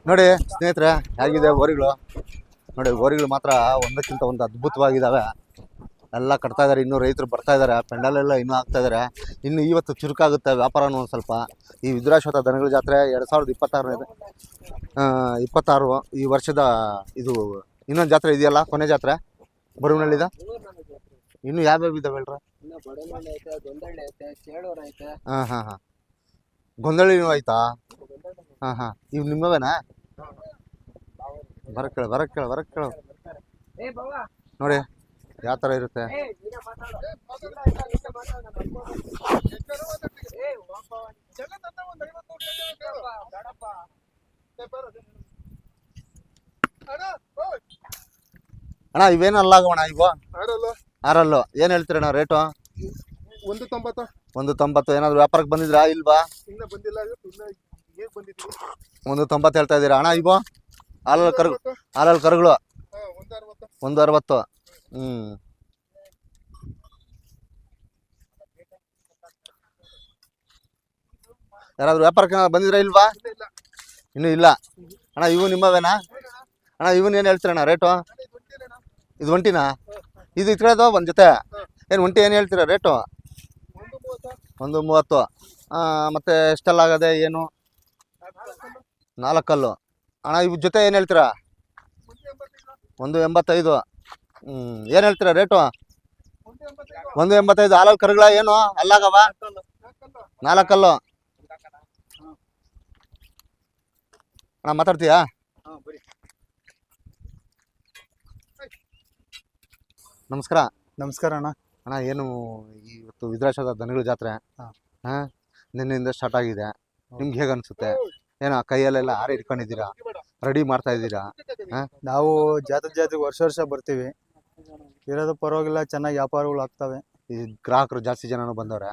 ನೋಡಿ ಸ್ನೇಹಿತರೆ, ಹೇಗಿದೆ ಹೋರಿಗಳು ನೋಡಿ. ಹೋರಿಗಳು ಮಾತ್ರ ಒಂದಕ್ಕಿಂತ ಒಂದು ಅದ್ಭುತವಾಗಿದ್ದಾವೆ. ಎಲ್ಲ ಕಟ್ತಾ ಇದಾರೆ. ಇನ್ನೂ ರೈತರು ಬರ್ತಾ ಇದಾರೆ. ಪೆಂಡಲೆಲ್ಲ ಇನ್ನೂ ಆಗ್ತಾ ಇದಾರೆ. ಇನ್ನು ಇವತ್ತು ಚುರುಕಾಗುತ್ತೆ ವ್ಯಾಪಾರನೂ ಒಂದು ಸ್ವಲ್ಪ. ಈ ವಿದ್ರಾಶ್ವತ ದನಗಳ ಜಾತ್ರೆ 2026 ಈ ವರ್ಷದ ಇದು ಇನ್ನೊಂದು ಜಾತ್ರೆ ಇದೆಯಲ್ಲ, ಕೊನೆ ಜಾತ್ರೆ ಬರುವನಳ್ಳಿದ. ಇನ್ನು ಯಾವ್ಯಾವ ಇದಾವೆ ಹೇಳ್ರ? ಹಾಂ ಗೊಂದಳಿನೂ ಆಯ್ತಾ? ಹಾಂ ಇವು ನಿಮ್ಮವೇನಾ? ಬರಕ್ಕೆ ಕೇಳು ನೋಡಿ ಯಾವ ಥರ ಇರುತ್ತೆ. ಅಣ್ಣ ಇವೇನು ಅಲ್ಲಾಗವಣ ಇವು? ಆರಲ್ಲು. ಏನು ಹೇಳ್ತೀರಣ್ಣ ರೇಟು? 190. ಏನಾದ್ರು ವ್ಯಾಪಾರಕ್ಕೆ ಬಂದಿದ್ರಾ ಇಲ್ವಾ? 190 ಹೇಳ್ತಾ ಇದ್ದೀರಾ ಅಣ್ಣ. ಇವು ಹಾಲಲ್ಲಿ ಕರುಗಳು 160. ಯಾರಾದ್ರು ವ್ಯಾಪಾರಕ್ಕೆ ಬಂದಿದ್ರಾ ಇಲ್ವಾ? ಇನ್ನೂ ಇಲ್ಲ ಅಣ್ಣ. ಇವು ನಿಮ್ಮವೇನಾ ಅಣ್ಣ? ಇವನ್ ಏನು ಹೇಳ್ತೀರಣ್ಣ ರೇಟು? ಇದು ಒಂಟಿನಾ? ಇದು ಇತ್ಕೊಳ್ಳೋದು ಒಂದು ಜೊತೆ ಏನು ಒಂಟಿ ಏನು ಹೇಳ್ತೀರಾ ರೇಟು? 130. ಮತ್ತೆ ಎಷ್ಟೆಲ್ಲ ಆಗದೆ ಏನು? 4 ಅಣ್ಣ. ಇವ್ ಜೊತೆ ಏನು ಹೇಳ್ತೀರಾ? 185. ಏನು ಹೇಳ್ತೀರಾ ರೇಟು? 185. ಹಾಲಲ್ಲಿ ಕರುಗಳ ಏನು ಅಲ್ಲಾಗವ? 4 ಅಣ್ಣ. ಮಾತಾಡ್ತೀಯಾ? ನಮಸ್ಕಾರ ಅಣ್ಣ. ಅಣ್ಣ ಏನು ಇವತ್ತು ವಿದ್ರಾಶ್ವತ ದನಗಳ ಜಾತ್ರೆ ನಿನ್ನೆಯಿಂದ ಸ್ಟಾರ್ಟ್ ಆಗಿದೆ. ನಿಮ್ಗೆ ಹೇಗೆ ಅನ್ಸುತ್ತೆ? ಏನೋ ಕೈಯಲ್ಲೆಲ್ಲ ಹಾರ ಇಟ್ಕೊಂಡಿದ್ದೀರಾ, ರೆಡಿ ಮಾಡ್ತಾ ಇದ್ದೀರಾ? ನಾವು ಜಾತ್ರೆಗೆ ವರ್ಷ ಬರ್ತೀವಿ. ಇರೋದು ಪರವಾಗಿಲ್ಲ, ಚೆನ್ನಾಗಿ ವ್ಯಾಪಾರಗಳು ಆಗ್ತವೆ. ಈ ಗ್ರಾಹಕರು ಜಾಸ್ತಿ ಜನನು ಬಂದವ್ರೆ.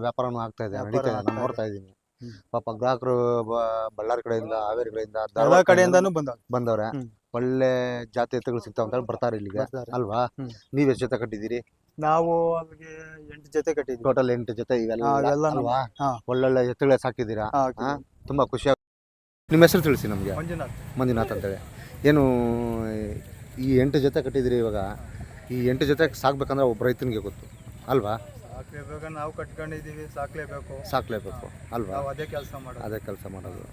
ವ್ಯಾಪಾರನೂ ಆಗ್ತಾ ಇದೆ, ನಡೀತಾ ಇದೆ. ನಾನು ನೋಡ್ತಾ ಇದ್ದೀನಿ. ಪಾಪ ಗ್ರಾಹಕರು ಬಳ್ಳಾರಿ ಕಡೆಯಿಂದ, ಹಾವೇರಿ ಕಡೆಯಿಂದ, ಎಲ್ಲ ಕಡೆಯಿಂದಾನು ಬಂದವ್ರೆ. ಒಳ್ಳೆ ಜಾತಿ ಎತ್ತುಗಳು ಸಿಗ್ತಾವ ಅಂತ ಬರ್ತಾರೆ ಇಲ್ಲಿಗೆ ಅಲ್ವಾ? ನೀವ್ ಎಷ್ಟು ಜೊತೆ ಕಟ್ಟಿದ್ದೀರಿ? ನಾವು ಅಲ್ಲಿಗೆ 8 ಜೊತೆ ಕಟ್ಟಿದ್ವಿ. ಟೋಟಲ್ 8 ಜೊತೆ ಇವೆಲ್ಲ ಅಲ್ವಾ? ಒಳ್ಳೊಳ್ಳೆ ಎತ್ತುಗಳೇ ಸಾಕಿದ್ದೀರಾ. ತುಂಬಾ ಖುಷಿ. ನಿಮ್ಮ ಹೆಸರು ತಿಳಿಸಿ ನಮ್ಗೆ. ಮಂಜುನಾಥ್ ಅಂತೇಳಿ. ಏನು ಈ 8 ಜೊತೆ ಕಟ್ಟಿದಿರಿ ಇವಾಗ? ಈ 8 ಜೊತೆ ಸಾಕ್ಬೇಕಂದ್ರೆ ಒಬ್ಬ ರೈತನಿಗೆ ಗೊತ್ತು ಅಲ್ವಾ? ನಾವು ಕಟ್ಕೊಂಡಿದೀವಿ, ಸಾಕ್ಲೇಬೇಕು ಅಲ್ವಾ? ಅದೇ ಕೆಲಸ ಮಾಡೋದು.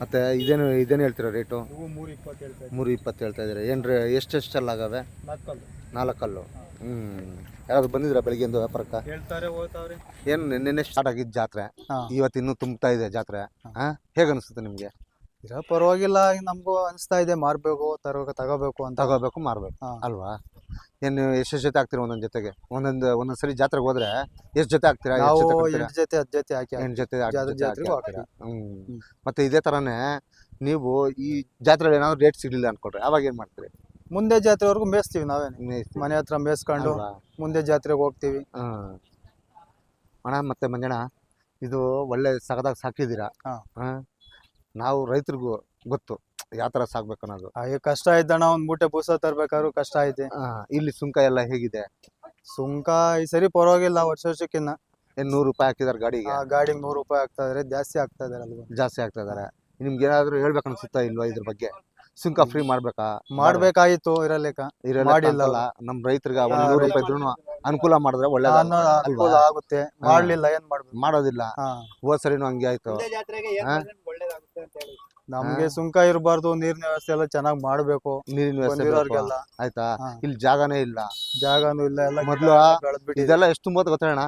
ಮತ್ತೆ ಇದೇನು ಹೇಳ್ತೀರಾ ರೇಟು? 320 ಹೇಳ್ತಾ ಇದ್ದೀರಾ. ಏನ್ರಿ ಎಷ್ಟೆಲ್ಲ ಆಗವೆ? 4 ಯಾರಾದ್ರು ಬಂದಿದ್ರ ಬೆಳಿಗ್ಗೆಂದು ವ್ಯಾಪಾರಕ್ಕೆ? ಏನು ನಿನ್ನೆ ಸ್ಟಾರ್ಟ್ ಆಗಿದ್ದು ಜಾತ್ರೆ, ಇವತ್ತು ಇನ್ನೂ ತುಂಬ್ತಾ ಇದೆ ಜಾತ್ರೆ. ಹೇಗೆ ಅನಿಸುತ್ತೆ ನಿಮ್ಗೆ? ಪರವಾಗಿಲ್ಲ, ನಮಗೂ ಅನಿಸ್ತಾ ಇದೆ. ಮಾರ್ಬೇಕು, ತಗೋಬೇಕು, ಮಾರ್ಬೇಕು ಅಲ್ವಾ? ಏನು ಎಷ್ಟು ಜೊತೆ ಆಗ್ತೀರಾ ಒಂದೊಂದು ಜೊತೆಗೆ? ಒಂದೊಂದ್ಸರಿ ಜಾತ್ರೆಗೆ ಹೋದ್ರೆ ಎಷ್ಟು ಜೊತೆ ಆಗ್ತೀರಾ? 8 ಜೊತೆ 10 ಜೊತೆ ಹಾಕಿ 8 ಜೊತೆ ಹಾಕ್ತೀರಾ. ಮತ್ತೆ ಇದೇ ತರಾನೇ ನೀವು ಈ ಜಾತ್ರೆ ಏನಾದ್ರು ರೇಟ್ ಸಿಗ್ಲಿಲ್ಲ ಅನ್ಕೊಡ್ರಿ, ಅವಾಗ ಏನ್ ಮಾಡ್ತೀರಿ? ಮುಂದೆ ಜಾತ್ರೆವರೆಗೂ ಮೇಯಿಸ್ತೀವಿ. ನಾವೇ ಮನೆ ಹತ್ರ ಮೇಯಿಸ್ಕೊಂಡು ಮುಂದೆ ಜಾತ್ರೆಗೆ ಹೋಗ್ತೀವಿ. ಅಣ್ಣ ಮತ್ತೆ ಮಂಜಣ್ಣ, ಇದು ಒಳ್ಳೆ ಸಗದಾಗಿ ಸಾಕಿದ್ದೀರಾ. ನಾವು ರೈತರಿಗೂ ಗೊತ್ತು ಯಾವ ತರ ಸಾಕ್ಬೇಕು ಅನ್ನೋದು. ಕಷ್ಟ ಇದ್ದಣ್ಣ, ಒಂದ್ ಮೂಟೆ ಬೂಸ ತರ್ಬೇಕಾದ್ರು ಕಷ್ಟ ಐತೆ. ಇಲ್ಲಿ ಸುಂಕ ಎಲ್ಲ ಹೇಗಿದೆ? ಸುಂಕ ಈ ಸರಿ ಪರವಾಗಿಲ್ಲ, ವರ್ಷಕ್ಕಿನ್ನ. ಏನ್ 100 ರೂಪಾಯಿ ಹಾಕಿದಾರೆ ಗಾಡಿಗೆ? ಗಾಡಿಗೆ 100 ರೂಪಾಯಿ ಆಗ್ತಾ ಇದಾರೆ. ಜಾಸ್ತಿ ಆಗ್ತಾ ಇದಾರೆ. ನಿಮ್ಗೆ ಏನಾದ್ರು ಹೇಳ್ಬೇಕು ಅನ್ಸುತ್ತಾ ಇಲ್ವಾ ಇದ್ರ ಬಗ್ಗೆ? ಸುಂಕ ಫ್ರೀ ಮಾಡ್ಬೇಕಾಗಿತ್ತು, ಮಾಡಿಲ್ಲ. ನಮ್ ರೈತರಿಗೆ 100 ರೂಪಾಯಿ ಇದ್ರು ಅನುಕೂಲ ಮಾಡಿದ್ರೆ ಒಳ್ಳೇದು ಆಗುತ್ತೆ. ಮಾಡ್ಲಿಲ್ಲ, ಏನ್ ಮಾಡೋದಿಲ್ಲ. ಹೋದ್ ಸರಿನೂ ಹಂಗೆ ಆಯ್ತು. ನಮ್ಗೆ ಸುಂಕ ಇರಬಾರ್ದು, ನೀರಿನ ವ್ಯವಸ್ಥೆ ಎಲ್ಲ ಚೆನ್ನಾಗಿ ಮಾಡ್ಬೇಕು. ನೀರಿನ ವ್ಯವಸ್ಥೆ ಆಯ್ತಾ? ಇಲ್ಲಿ ಜಾಗನೂ ಇಲ್ಲ. ಎಲ್ಲ ಮೊದ್ಲು ಇದೆಲ್ಲ ಎಷ್ಟು ತುಂಬದ್ ಗೊತ್ತಣ್ಣ?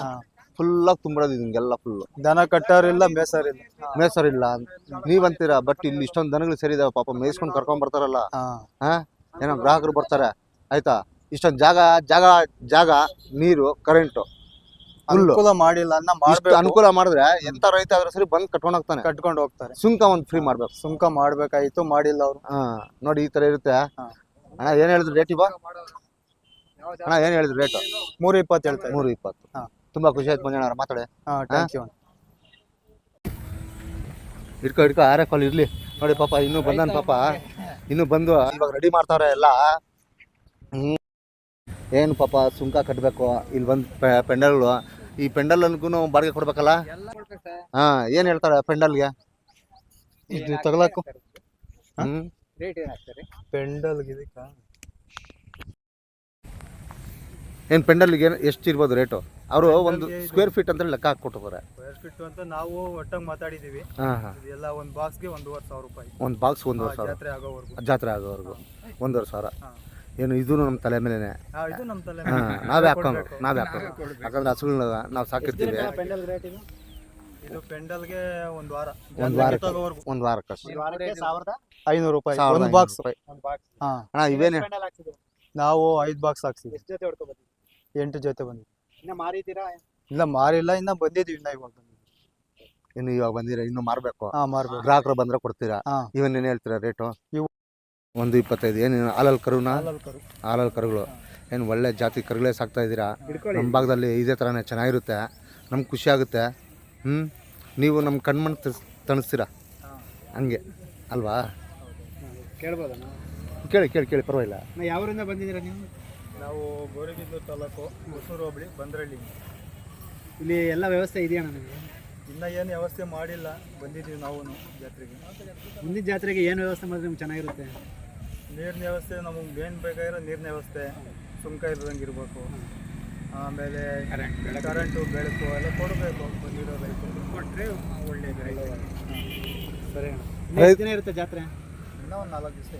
ಫುಲ್ ಆಗಿ ತುಂಬಿಡೋದು ಹಿಂಗೆಲ್ಲ. ಫುಲ್ ದನ ಕಟ್ಟಾರಿಲ್ಲ, ಮೇಸರಿಲ್ಲ ನೀವಂತೀರಾ. ಬಟ್ ಇಲ್ಲಿ ಇಷ್ಟೊಂದು ದನಗಳು ಸೇರಿದಾವೆ. ಪಾಪ ಮೇಯಿಸ್ಕೊಂಡು ಕರ್ಕೊಂಡ್ ಬರ್ತಾರಲ್ಲ, ಏನೋ ಗ್ರಾಹಕರು ಬರ್ತಾರೆ ಆಯ್ತಾ? ಇಷ್ಟೊಂದು ಜಾಗ ನೀರು, ಕರೆಂಟು ಅನುಕೂಲ ಮಾಡಿಲ್ಲ. ಅನುಕೂಲ ಮಾಡಿದ್ರೆ ಎಂತ ರೈತ ಆದ್ರೂ ಸರಿ ಬಂದ್ ಕಟ್ಕೊಂಡು ಹೋಗ್ತಾರೆ. ಸುಂಕ ಒಂದು ಫ್ರೀ ಮಾಡ್ಬೇಕು. ಸುಂಕ ಮಾಡ್ಬೇಕಾಯ್ತು, ಮಾಡಿಲ್ಲ ಅವ್ರು. ನೋಡಿ ಈ ತರ ಇರುತ್ತೆ. ಅಣ್ಣ ಏನ್ ಹೇಳಿದ್ರು ರೇಟ್? ಅಣ್ಣ ಏನ್ ಹೇಳಿದ್ರು ರೇಟ್? 320 ಹೇಳ್ತಾರೆ. 320. ತುಂಬಾ ಖುಷಿ ಆಯ್ತು ಮಂಜಣ್ಣ ಮಾತಾಡಿ. ಇಟ್ಕೊ RF ಅಲ್ಲಿ ಇರ್ಲಿ. ನೋಡಿ ಪಾಪ ಇನ್ನೂ ಬಂದಾನ. ಪಾಪ ಇನ್ನೂ ಬಂದು ಇವಾಗ ರೆಡಿ ಮಾಡ್ತಾವ್ರೆ ಎಲ್ಲ. ಏನು ಪಾಪ ಸುಂಕ ಕಟ್ಟಬೇಕು. ಇಲ್ಲಿ ಬಂದು ಪೆಂಡಲ್ಗಳು ಈ ಪೆಂಡಲ್ ಅನ್ಗೂ ಬಾಡಿಗೆ ಕೊಡ್ಬೇಕಲ್ಲ. ಹಾ ಏನ್ ಹೇಳ್ತಾರೆ ಪೆಂಡಲ್ಗೆ? ಇದು ತಗಲಾಕು ಹ್ಮ್ ಪೆಂಡಲ್ ಏನ್ ಪೆಂಡಲ್ಗೆ ಎಷ್ಟು ಇರ್ಬೋದು ರೇಟು? ಅವರು ಒಂದು ಸ್ಕ್ವೇರ್ ಫೀಟ್ ಅಂತ ಲೆಕ್ಕ ಹಾಕೊಟ್ಟಿದ್ದಾರೆ. ಸ್ಕ್ವೇರ್ ಫೀಟ್ ಅಂತ ನಾವು ಒಟ್ಟಾಗಿ ಮಾತಾಡಿದೀವಿ. ಹಾ ಹಾ ಇದೆಲ್ಲ ಒಂದು ಬಾಕ್ಸ್ಗೆ 1,500 ರೂಪಾಯಿ. ಒಂದು ಬಾಕ್ಸ್ 1,500. ಜಾತ್ರೆ ಆಗೋವರೆಗೂ. ಜಾತ್ರೆ ಆಗೋವರೆಗೂ 1,500. ಹಾ. ಏನು ಇದು ನಮ್ಮ ತಲೆ ಮೇಲೆನೆ. ಇದು ನಮ್ಮ ತಲೆ ಹಾ ನಾವೇ ಹಾಕೊಂಡು ಯಾಕಂದ್ರೆ ಹಸುಗಳನ್ನ ನಾವು ಸಾಕಿರ್ತೀವಿ. ಪೆಂಡಲ್ ರೇಟ್ ಇದು ಪೆಂಡಲ್ಗೆ ಒಂದು ವಾರ. ಒಂದು ವಾರಕ್ಕೆ 500 ರೂಪಾಯಿ ಸಾವಿರದ ಒಂದು ಬಾಕ್ಸ್. ಐನೂರು ರೂಪಾಯಿ. ಹಾ ಅಣ್ಣ ಇವೇನೆ ನಾವು 5 ಬಾಕ್ಸ್ ಹಾಕ್ಸಿದ್ವಿ. 8 ಜೊತೆ ಬಂದಿದ್ವಿ. ಇಲ್ಲ ಮಾರಿಲ್ಲ, ಇನ್ನ ಬಂದಿದ್ವಿ. ಇನ್ನು ಇವಾಗ ಬಂದಿರ ಇನ್ನು ಮಾರ್ಬೇಕು. ಮಾರ್ಬೇಕು. ಗ್ರಾಹಕರು ಬಂದ್ರೆ ಕೊಡ್ತೀರಾ? ಹಾ. ಇವನ್ ಏನ್ ಹೇಳ್ತೀರಾ ರೇಟು? ಇವು 125. ಏನು ಹಾಲಲ್ ಕರುನ? ಹಾಲಲ್ ಕರುಗಳು. ಏನು ಒಳ್ಳೆ ಜಾತಿ ಕರುಗಳೇ ಸಾಕ್ತಾ ಇದ್ದೀರಾ. ನಮ್ಮ ಭಾಗದಲ್ಲಿ ಇದೇ ಥರನೇ ಚೆನ್ನಾಗಿರುತ್ತೆ, ನಮ್ಗೆ ಖುಷಿ ಆಗುತ್ತೆ. ನೀವು ನಮ್ಮ ಕಣ್ಮಣ್ಣು ತಣಿಸ್ತೀರಾ ಹಂಗೆ ಅಲ್ವಾ? ಕೇಳಿ ಕೇಳಿ ಕೇಳಿ ಪರವಾಗಿಲ್ಲ. ಯಾವರಿಂದ ಬಂದಿದ್ದೀರಾ ನೀವು? ನಾವು ಗೋರಿಬಿದನೂರು ತಾಲೂಕು, ಹೊಸೂರು ಹೋಬಳಿ, ಬಂದ್ರಳ್ಳಿ. ಇಲ್ಲಿ ಎಲ್ಲ ವ್ಯವಸ್ಥೆ ಇದೆಯಾ ನಿಮಗೆ? ಇನ್ನ ಏನು ವ್ಯವಸ್ಥೆ ಮಾಡಿಲ್ಲ, ಬಂದಿದ್ದೀವಿ ನಾವು ಜಾತ್ರೆಗೆ. ಮುಂದಿನ ಜಾತ್ರೆಗೆ ಏನು ವ್ಯವಸ್ಥೆ ಮಾಡಿದ್ರೆ ನಿಮ್ಗೆ ಚೆನ್ನಾಗಿರುತ್ತೆ? ನೀರಿನ ವ್ಯವಸ್ಥೆ ನಮಗೆ ಏನು ಬೇಕಾಗಿರೋ ನೀರಿನ ವ್ಯವಸ್ಥೆ, ಸುಂಕ ಇಲ್ದಂಗೆ ಇರಬೇಕು. ಆಮೇಲೆ ಕರೆಂಟು, ಬೆಳಕು ಎಲ್ಲ ಕೊಡಬೇಕು. ಬಂದಿರೋ ರೈತರು ಕೊಟ್ಟರೆ ಒಳ್ಳೆಯದು. ಸರಿ. ಎಷ್ಟು ದಿನ ಇರುತ್ತೆ ಜಾತ್ರೆ? ಇನ್ನೂ ಒಂದು 4 ದಿವಸ.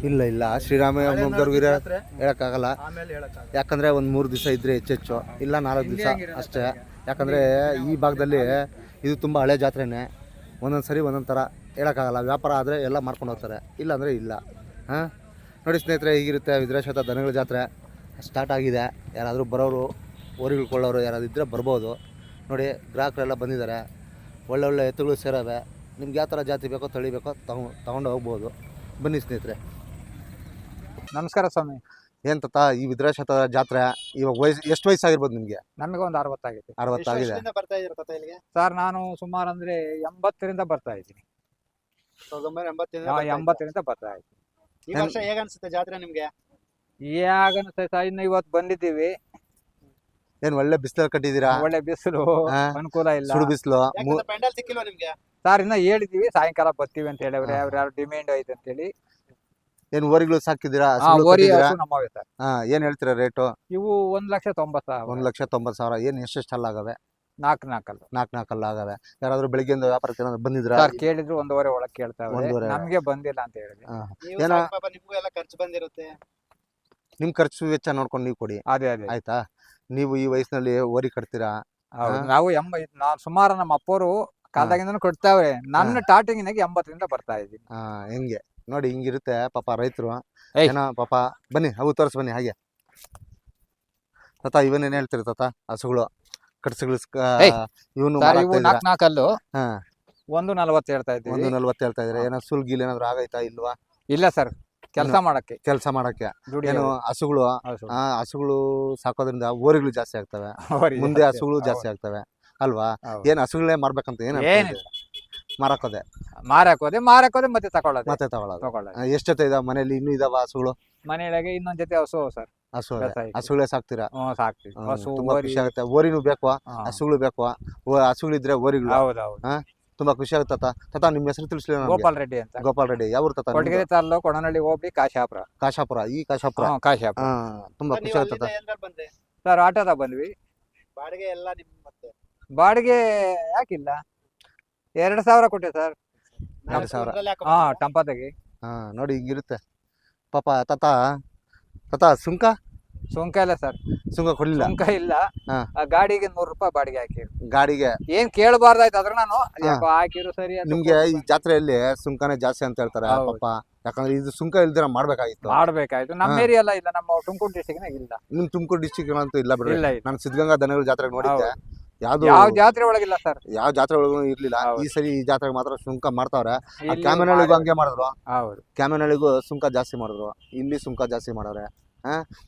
ಇಲ್ಲ ಇಲ್ಲ ಶ್ರೀರಾಮ ಹಬ್ಬದವ್ರಿಗೆ ಹೇಳಕ್ಕಾಗಲ್ಲ. ಆಮೇಲೆ ಹೇಳಕ್ಕಾಗಲ್ಲ. ಯಾಕಂದ್ರೆ ಒಂದು 3 ದಿವಸ ಇದ್ರೆ ಹೆಚ್ಚೆಚ್ಚು, ಇಲ್ಲ 4 ದಿವಸ ಅಷ್ಟೇ. ಯಾಕಂದ್ರೆ ಈ ಭಾಗದಲ್ಲಿ ಇದು ತುಂಬ ಹಳೆ ಜಾತ್ರೆನೇ. ಒಂದೊಂದು ಸರಿ ಒಂದೊಂದು ಥರ ಹೇಳೋಕ್ಕಾಗಲ್ಲ. ವ್ಯಾಪಾರ ಆದರೆ ಎಲ್ಲ ಮಾರ್ಕೊಂಡು ಹೋಗ್ತಾರೆ, ಇಲ್ಲಾಂದರೆ ಇಲ್ಲ. ಹಾಂ ನೋಡಿ ಸ್ನೇಹಿತರೆ, ಹೀಗಿರುತ್ತೆ ವಿದ್ರಾಶತ ದನಗಳ ಜಾತ್ರೆ ಸ್ಟಾರ್ಟ್ ಆಗಿದೆ. ಯಾರಾದರೂ ಬರೋರು, ಊರುಗಳ್ಕೊಳ್ಳೋರು ಯಾರಾದ್ರು ಇದ್ದರೆ ಬರ್ಬೋದು. ನೋಡಿ ಗ್ರಾಹಕರೆಲ್ಲ ಬಂದಿದ್ದಾರೆ, ಒಳ್ಳೊಳ್ಳೆ ಎತ್ತುಗಳು ಸೇರವೆ. ನಿಮ್ಗೆ ಯಾವ ಥರ ಜಾತಿ ಬೇಕೋ ತಳಿ ಬೇಕೋ ತಗೊಂಡು ಹೋಗ್ಬೋದು. ಬನ್ನಿ ಸ್ನೇಹಿತರೆ. ನಮಸ್ಕಾರ ಸ್ವಾಮಿ. ಏನು ತಾತ ಈ ವಿದ್ರಾಶತ ಜಾತ್ರೆ ಇವಾಗ ಎಷ್ಟು ವಯಸ್ಸಾಗಿರ್ಬೋದು ನಿಮಗೆ? ನಮಗೆ ಒಂದು 60 ಆಗೈತೆ. 60 ಆಗಿದೆ. ಬರ್ತಾ ಇದ್ದೀರಾ ತಾತ ಇಲ್ಲಿಗೆ? ಸರ್ ನಾನು ಸುಮಾರು ಅಂದ್ರೆ 80ರಿಂದ ಬರ್ತಾ ಇದ್ದೀನಿ. 80ರಿಂದ ಬರ್ತಾ ಇದ್ದೀನಿ. ಈ ವರ್ಷ ಹೇಗೆ ಅನ್ಸುತ್ತೆ ಜಾತ್ರೆ ನಿಮ್ಗೆ? ಯಾಗನ್ಸುತ್ತೆ ಸರ್, ಇನ್ನು ಇವತ್ತು ಬಂದಿದ್ದೀವಿ. ಏನು ಒಳ್ಳೆ ಬಿಸಿಲು ಕಟ್ಟಿದ್ದೀರಾ? ಒಳ್ಳೆ ಬಿಸಿಲು, ಅನುಕೂಲ ಇಲ್ಲ. ಸುಡು ಬಿಸಿಲು. ಪೆಂಡಲ್ ಸಿಕ್ಕಿಲ್ವಾ ನಿಮ್ಗೆ? ಸರ್ ಇನ್ನ ಹೇಳಿದೀವಿ ಸಾಯಂಕಾಲ ಬರ್ತೀವಿ ಅಂತ ಹೇಳಿವ್ರೆ. ಯಾರು ಡಿಮ್ಯಾಂಡ್ ಐತೆ ಅಂತ ಹೇಳಿ. ಏನು ಓರಿಗಳು ಸಾಕಿದ್ದೀರಾ? ಓರಿ ಹಸು ನಮ್ಮವೇ ಸರ್. ಏನು ಹೇಳ್ತೀರಾ ರೇಟು? ಇವು 1,90,000. 1,90,000. ಏನು ಎಷ್ಟೆಷ್ಟು ಅಲ್ಲ ಆಗವೆ? 4 4 ಆಗವೆ. ಯಾರಾದ್ರೂ ಬೆಳಿಗ್ಗೆಯಿಂದ ವ್ಯಾಪಾರಕ್ಕೆ ಏನಾದ್ರು ಬಂದಿದ್ರಾ? ಸರ್ ಕೇಳಿದ್ರು 1.5 ಒಳಗೆ ಕೇಳ್ತಾವ್ರೆ. 1.5 ನಮ್ಗೆ ಬಂದಿಲ್ಲ ಅಂತ ಹೇಳಿದ್ವಿ. ಏನೋ ನಿಮ್ಗೂ ಎಲ್ಲ ಖರ್ಚು ಬಂದಿರುತ್ತೆ. ನಿಮ್ ಖರ್ಚು ವೆಚ್ಚ ನೋಡ್ಕೊಂಡು ನೀವು ಕೊಡಿ, ಅದೇ ಆಯ್ತಾ? ನೀವು ಈ ವಯಸ್ಸಿನಲ್ಲಿ ಓರಿ ಕಟ್ತೀರಾ? ನಾವು ನಾನ್ ಸುಮಾರು ನಮ್ಮ ಅಪ್ಪರು ಕಾಲದಾಗಿಂದನೂ ಕೊಡ್ತಾವ್ರೆ. ನನ್ನ ಸ್ಟಾರ್ಟಿಂಗಿನಾಗ 80ರಿಂದ ಬರ್ತಾ ಇದ್ದೀನಿ. ಹೆಂಗೆ ನೋಡಿ, ಹಿಂಗಿರುತ್ತೆ ಪಾಪ ರೈತರು. ಏನೋ ಪಾಪ. ಬನ್ನಿ ಅವು ತೋರ್ಸ್ ಬನ್ನಿ ಹಾಗೆ. ತಾತ ಇವನೇನ್ ಹೇಳ್ತೀರಿ ತಾತ? ಹಸುಗಳು ಕಟ್ಸುಗಳು ಇವನು 4 140 ಹೇಳ್ತಾ ಇದ್ದೀವಿ. 140 ಹೇಳ್ತಾ ಇದ್ರೆ ಏನೋ ಸುಲ್ಗಿಲ್ ಏನಾದ್ರು ಆಗೈತಾ ಇಲ್ವಾ? ಇಲ್ಲ ಸರ್, ಕೆಲಸ ಮಾಡಕ್ಕೆ ಏನು ಹಸುಗಳು ಸಾಕೋದ್ರಿಂದ ಓರಿಗಳು ಜಾಸ್ತಿ ಆಗ್ತವೆ, ಮುಂದೆ ಹಸುಗಳು ಜಾಸ್ತಿ ಆಗ್ತವೆ ಅಲ್ವಾ? ಏನ್ ಹಸುಗಳೇ ಮಾರ್ಬೇಕಂತ ಏನ್ ಮಾರಕೋದೆ ಮತ್ತೆ ತಗೊಳ್ಳೋದು. ಎಷ್ಟ್ ಜೊತೆ ಇದಾವ ಮನೇಲಿ? ಇನ್ನೂ ಇದಾವ ಹಸುಗಳು ಮನೆಯೊಳಗೆ? ಇನ್ನೊಂದ್ ಜೊತೆ ಹಸು ಸರ್. ಹಸುಗಳೇ ಸಾಕ್ತೀರಾ? ಸಾಕ್ತೀವಿ. ತುಂಬಾ ಖುಷಿ ಆಗುತ್ತೆ. ಓರಿನೂ ಬೇಕು, ಹಸುಗಳು ಬೇಕು. ಹಸುಗಳಿದ್ರೆ ಓರಿಗಳು ತುಂಬಾ ಖುಷಿ ಆಗುತ್ತೆ. ತಾತ ನಿಮ್ಮ ಹೆಸರು ತಿಳಿಸ್ಲಿ? ಗೋಪಾಲ್ ರೆಡ್ಡಿ ಅಂತ. ಗೋಪಾಲ್ ರೆಡ್ಡಿ. ಯಾವ ತಾತ? ಕೊಡಗೆರೆ ತಾಲೂಕು, ಕೊಡನಹಳ್ಳಿ ಹೋಬಳಿ, ಕಾಶಾಪುರ. ಈ ಕಾಶಾಪುರ. ತುಂಬಾ ಖುಷಿ ಆಗುತ್ತೆ ಸರ್. ಆಟೋದಾಗ ಬಂದ್ವಿ. ಬಾಡಿಗೆ ಎಲ್ಲ ನಿಮ್ ಮತ್ತೆ? ಬಾಡಿಗೆ ಯಾಕಿಲ್ಲ, 2,000 ಕೊಟ್ಟೆ ಸರ್. 2,000. ಟಂಪದಾಗಿ. ನೋಡಿ ಹಿಂಗಿರುತ್ತೆ ಪಾಪ. ತಾತ ಸುಂಕ ಇಲ್ಲ ಸರ್. ಸುಂಕ ಕೊಡ್ಲಿಲ್ಲ? ಸುಂಕ ಇಲ್ಲ. ಗಾಡಿಗೆ 100 ರೂಪಾಯಿ ಬಾಡಿಗೆ ಹಾಕಿರು. ಗಾಡಿಗೆ ಏನ್ ಕೇಳಬಾರ್ದಾಯ್ತು ಅದ್ರ ನಾನು ಹಾಕಿರು. ಸರಿ. ನಿಮ್ಗೆ ಈ ಜಾತ್ರೆಯಲ್ಲಿ ಸುಂಕನೇ ಜಾಸ್ತಿ ಅಂತ ಹೇಳ್ತಾರೆ ಪಾಪ. ಯಾಕಂದ್ರೆ ಇದು ಸುಂಕ ಇಲ್ದಿರ ಮಾಡ್ಬೇಕಾಗಿತ್ತು. ನಮ್ಮ ಏರಿಯಾ ಇಲ್ಲ, ನಮ್ಮ ತುಮಕೂರು ಡಿಸ್ಟಿಕ್ ಇಲ್ಲ. ನಿಮ್ ತುಮಕೂರು ಡಿಸ್ಟಿಕ್ ಅಂತೂ ಇಲ್ಲ ಬಿಡ್ರಿ. ನಾನು ಸಿದ್ಧಗಂಗಾ ದನಗಳ ಜಾತ್ರೆ ನೋಡಿದ್ದೆ. ಯಾವ ಜಾತ್ರೆ ಒಳಗಿಲ್ಲ ಸರ್. ಯಾವ ಜಾತ್ರೆ ಒಳಗೂ ಇರ್ಲಿಲ್ಲ. ಈ ಸರಿ ಈ ಜಾತ್ರೆಗೆ ಮಾತ್ರ ಸುಂಕ ಮಾಡ್ತಾವ್ರೆ. ಕ್ಯಾಮನಹಳ್ಳಿಗೂ ಹಂಗೆ ಮಾಡಿದ್ರು. ಕ್ಯಾಮನಹಳ್ಳಿಗೂ ಸುಂಕ ಜಾಸ್ತಿ ಮಾಡಿದ್ರು, ಇಲ್ಲಿ ಸುಂಕ ಜಾಸ್ತಿ ಮಾಡವ್ರೆ.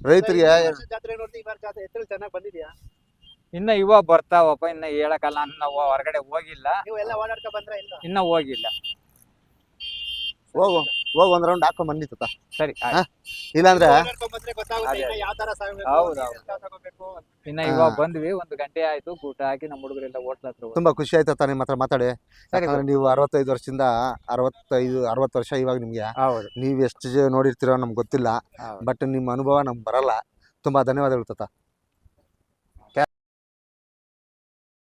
ರೈತರಿಗೆ ಇನ್ನ ಇವ ಬರ್ತಾವಪ್ಪ. ಇನ್ನ ಹೇಳಕ್ಕಲ್ಲ, ನಾವು ಹೊರಗಡೆ ಹೋಗಿಲ್ಲ. ಇನ್ನ ಹೋಗಿಲ್ಲ. ಹೋಗು ಒಂದ್ ರೌಂಡ್ ಹಾಕೊಂಡ್ ಬನ್ನಿ ತಾತ. ಸರಿ ಹಾ? ಇಲ್ಲಾಂದ್ರೆ ಹೌದು ಇನ್ನ ಇವಾಗ ಬಂದ್ವಿ 1 ಗಂಟೆ ಆಯ್ತು, ಊಟ ಹಾಕಿ ನಮ್ಮ ಹುಡುಗರೆಲ್ಲ ಹೋಟ್ಲ ಹತ್ರ ಹೋದ್ರು. ತುಂಬಾ ಖುಷಿ ಆಯ್ತಾ ನಿಮ್ಮ ಹತ್ರ ಮಾತಾಡಿ. ಸರಿ ಯಾಕಂದ್ರೆ ನೀವು 65 ವರ್ಷದಿಂದ 60 ವರ್ಷ ಇವಾಗ ನಿಮ್ಗೆ. ಹೌದು ನೀವು ಎಷ್ಟು ನೋಡಿರ್ತೀರೋ ನಮ್ಗೆ ಗೊತ್ತಿಲ್ಲ, ಹೌದು ಬಟ್ ನಿಮ್ಮ ಅನುಭವ ನಮ್ಗೆ ಬರಲ್ಲ. ತುಂಬಾ ಧನ್ಯವಾದಗಳು ತಾತ.